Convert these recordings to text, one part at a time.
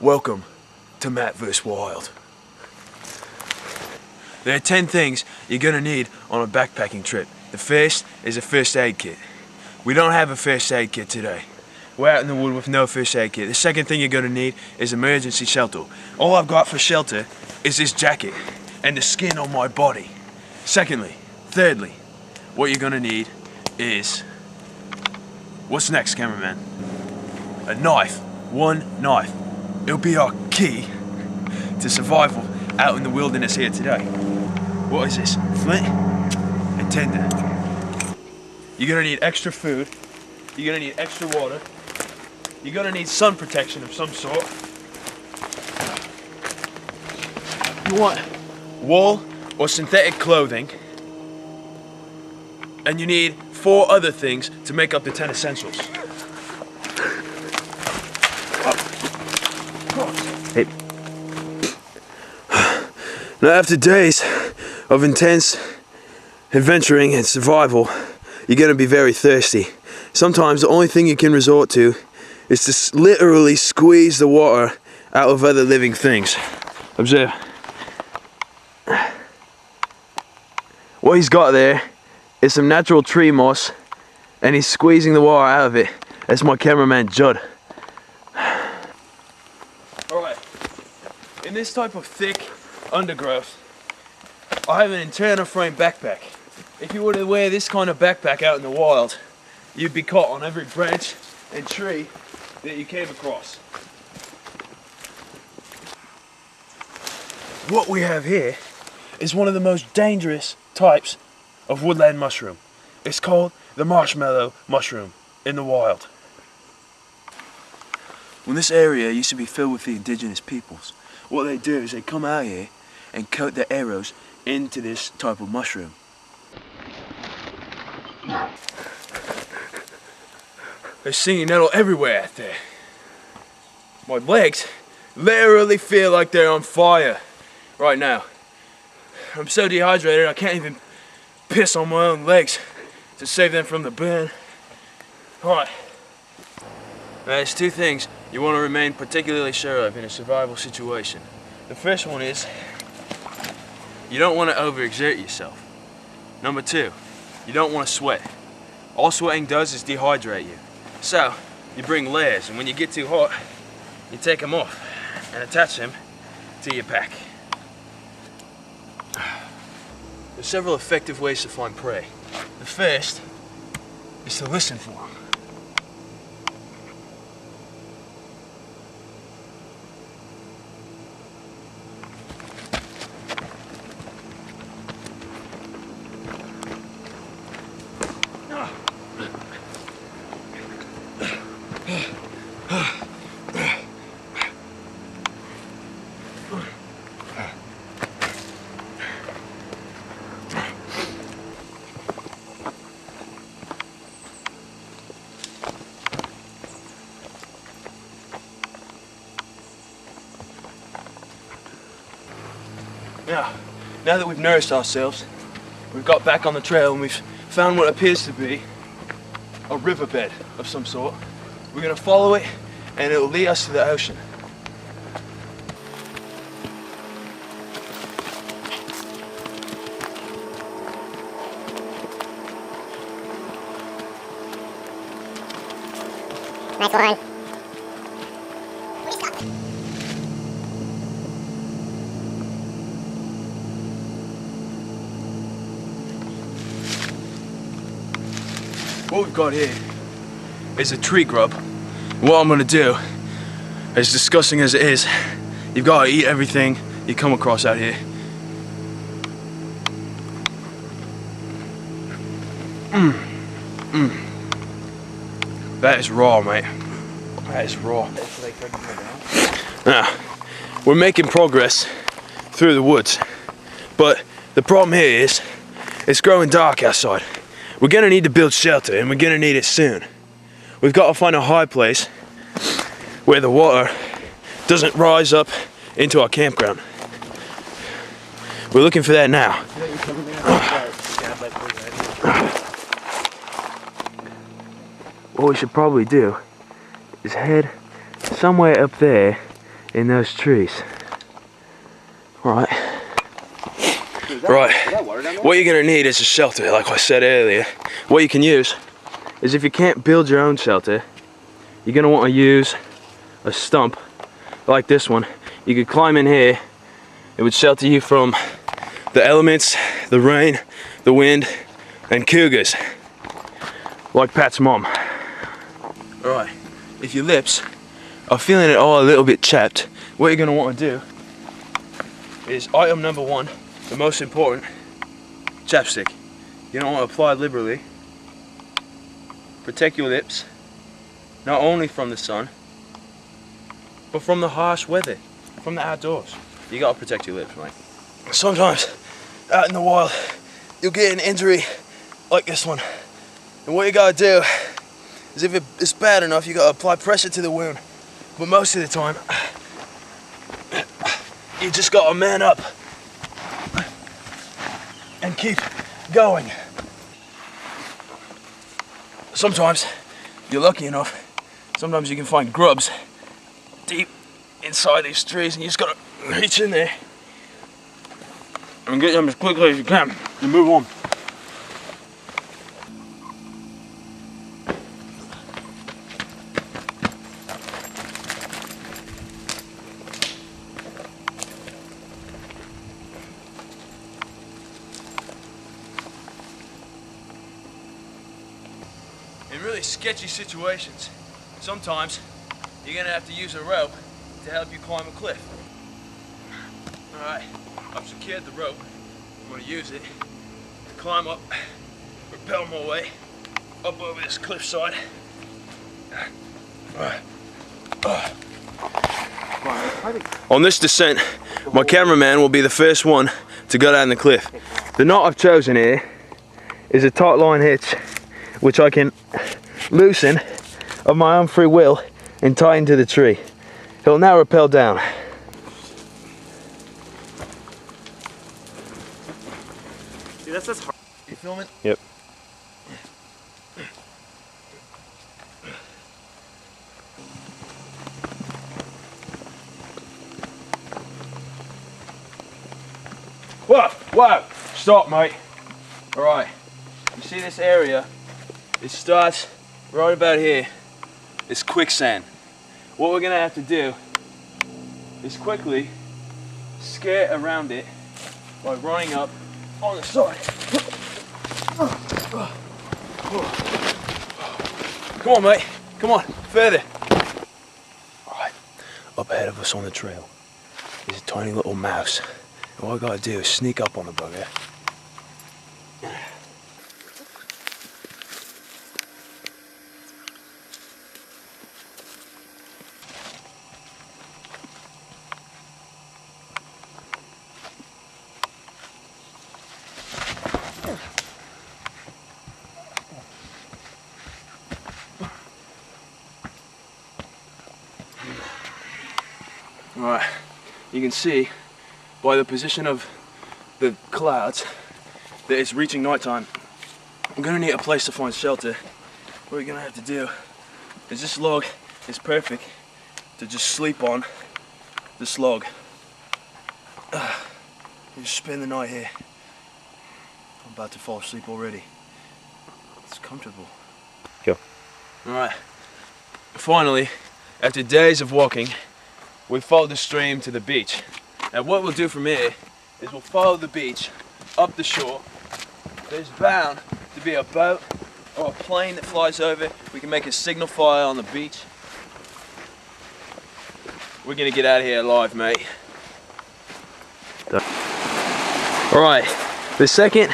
Welcome to Matt vs. Wild. There are 10 things you're gonna need on a backpacking trip. The first is a first aid kit. We don't have a first aid kit today. We're out in the wood with no first aid kit. The second thing you're gonna need is emergency shelter. All I've got for shelter is this jacket and the skin on my body. Thirdly, what you're gonna need is... What's next, cameraman? A knife. One knife. It'll be our key to survival out in the wilderness here today. What is this? Flint and tinder. You're gonna need extra food. You're gonna need extra water. You're gonna need sun protection of some sort. You want wool or synthetic clothing. And you need 4 other things to make up the 10 essentials. Hey. Now after days of intense adventuring and survival, you're gonna be very thirsty. Sometimes the only thing you can resort to is to literally squeeze the water out of other living things. Observe. What he's got there is some natural tree moss, and he's squeezing the water out of it. That's my cameraman Judd. Alright, in this type of thick undergrowth, I have an internal frame backpack. If you were to wear this kind of backpack out in the wild, you'd be caught on every branch and tree that you came across. What we have here is one of the most dangerous types of woodland mushroom. It's called the marshmallow mushroom in the wild. When this area used to be filled with the indigenous peoples, what they do is they come out here and coat their arrows into this type of mushroom. There's stinging nettle everywhere out there. My legs literally feel like they're on fire right now. I'm so dehydrated I can't even piss on my own legs to save them from the burn. Alright. There's 2 things you want to remain particularly sure of in a survival situation. The first one is you don't want to overexert yourself. Number 2, you don't want to sweat. All sweating does is dehydrate you. So, you bring layers, and when you get too hot, you take them off and attach them to your pack. There's several effective ways to find prey. The first is to listen for them. Now that we've nourished ourselves, we've got back on the trail and we've found what appears to be a riverbed of some sort. We're going to follow it and it will lead us to the ocean. Nice line. What we've got here is a tree grub. What I'm gonna do, as disgusting as it is, you've got to eat everything you come across out here. That is raw, mate. That is raw. Now, we're making progress through the woods, but the problem here is it's growing dark outside. We're gonna need to build shelter, and we're gonna need it soon. We've got to find a high place where the water doesn't rise up into our campground. We're looking for that now. What we should probably do is head somewhere up there in those trees. Right. What you're gonna need is a shelter, like I said earlier. What you can use is, if you can't build your own shelter, you're gonna want to use a stump like this one. You could climb in here. It would shelter you from the elements, the rain, the wind, and cougars, like Pat's mom. Alright, if your lips are feeling it all a little bit chapped, what you're gonna want to do is item number one, the most important, chapstick. You don't want to apply liberally. Protect your lips, not only from the sun, but from the harsh weather, from the outdoors. You gotta protect your lips, mate. Sometimes, out in the wild, you'll get an injury like this one. And what you gotta do is, if it's bad enough, you gotta apply pressure to the wound. But most of the time, you just gotta man up and keep going. Sometimes, you're lucky enough, sometimes you can find grubs deep inside these trees, and you just gotta reach in there and get them as quickly as you can and move on. In really sketchy situations, sometimes you're gonna have to use a rope to help you climb a cliff. Alright, I've secured the rope. I'm gonna use it to climb up, rappel my way up over this cliffside. On this descent, my cameraman will be the first one to go down the cliff. The knot I've chosen here is a taut line hitch, which I can loosen of my own free will and tie into the tree. It'll now rappel down. Dude, that's hard. You filming? Yep. Whoa, whoa, stop, mate. All right, you see this area? It starts right about here. It's quicksand. What we're gonna have to do is quickly skirt around it by running up on the side. Come on, mate. Come on, further. All right, up ahead of us on the trail is a tiny little mouse. And what I gotta do is sneak up on the bugger. Alright, you can see by the position of the clouds that it's reaching nighttime. I'm gonna need a place to find shelter. What we're gonna have to do is, this log is perfect to just sleep on this log. Just spend the night here. I'm about to fall asleep already. It's comfortable. Go. Alright, finally, after days of walking, we followed the stream to the beach. Now what we'll do from here is we'll follow the beach up the shore. There's bound to be a boat or a plane that flies over. We can make a signal fire on the beach. We're gonna get out of here alive, mate. Alright, the second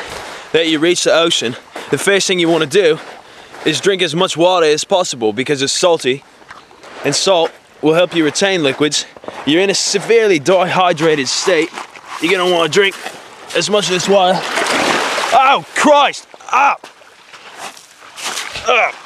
that you reach the ocean, the first thing you want to do is drink as much water as possible because it's salty, and salt will help you retain liquids. You're in a severely dehydrated state. You're gonna want to drink as much of this water. Oh Christ! Ah! Ah!